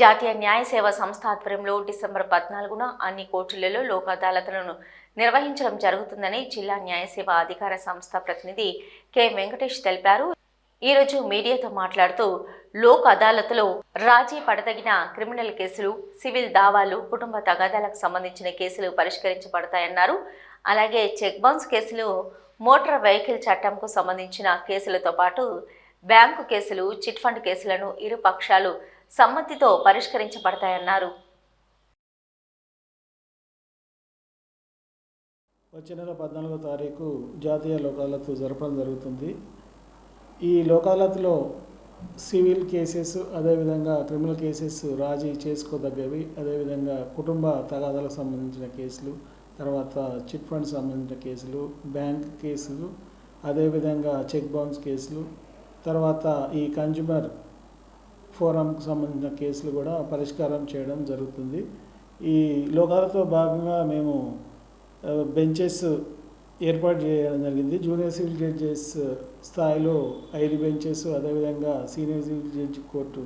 జాతీయ న్యాయ సేవా సంస్థ ఆధ్వర్యంలో డిసెంబర్ 14న అన్ని కోర్టులలో లోక్ అదాలత్లను నిర్వహించడం జరుగుతుందని జిల్లా న్యాయ సేవా అధికార సంస్థ ప్రతినిధి కె వెంకటేష్ తెలిపారు. ఈరోజు మీడియాతో మాట్లాడుతూ లోక్ అదాలత్లో రాజీ పడదగిన క్రిమినల్ కేసులు, సివిల్ దావాలు, కుటుంబ తగాదాలకు సంబంధించిన కేసులు పరిష్కరించబడతాయన్నారు. అలాగే చెక్ బౌన్స్ కేసులు, మోటార్ వెహికల్ చట్టంకు సంబంధించిన కేసులతో పాటు బ్యాంకు కేసులు, చిట్ ఫండ్ కేసులను ఇరు పక్షాలు సమ్మతితో పరిష్కరించబడతాయన్నారు. వచ్చే నెల 14వ తారీఖు జాతీయ లోక్ అదాలత్ జరపడం జరుగుతుంది. ఈ లోక్ అదాలత్లో సివిల్ కేసెస్, అదేవిధంగా క్రిమినల్ కేసెస్ రాజీ చేసుకోదగ్గవి, అదేవిధంగా కుటుంబ తగాదాలకు సంబంధించిన కేసులు, తర్వాత చిట్ ఫండ్ సంబంధించిన కేసులు, బ్యాంక్ కేసులు, అదేవిధంగా చెక్ బౌన్స్ కేసులు, తర్వాత ఈ కన్జ్యూమర్ ఫోరంకు సంబంధించిన కేసులు కూడా పరిష్కారం చేయడం జరుగుతుంది. ఈ లోక్ అదాలత్లో భాగంగా మేము బెంచెస్ ఏర్పాటు చేయడం జరిగింది. జూనియర్ సివిల్ జడ్జెస్ స్థాయిలో 5 బెంచెస్, అదేవిధంగా సీనియర్ సివిల్ జడ్జి కోర్టు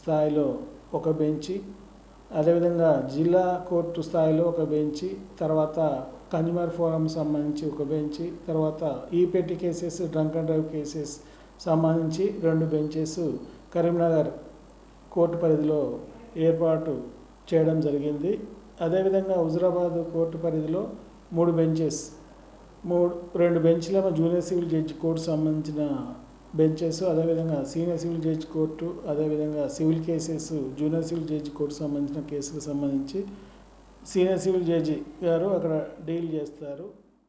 స్థాయిలో ఒక బెంచి, అదేవిధంగా జిల్లా కోర్టు స్థాయిలో ఒక బెంచి, తర్వాత కన్జ్యూమర్ ఫోరం సంబంధించి ఒక బెంచి, తర్వాత ఈ పెట్టి cases, drunk and drive cases సంబంధించి 2 బెంచెస్ కరీంనగర్ కోర్టు పరిధిలో ఏర్పాటు చేయడం జరిగింది. అదేవిధంగా హుజురాబాద్ కోర్టు పరిధిలో 3 బెంచెస్, 2 బెంచ్ల జూనియర్ సివిల్ జడ్జి కోర్టు సంబంధించిన బెంచెస్, అదేవిధంగా సీనియర్ సివిల్ జడ్జి కోర్టు, అదేవిధంగా civil cases, junior civil judge court సంబంధించిన కేసులకు సంబంధించి సీనియర్ సివిల్ జడ్జి గారు అక్కడ డీల్ చేస్తారు.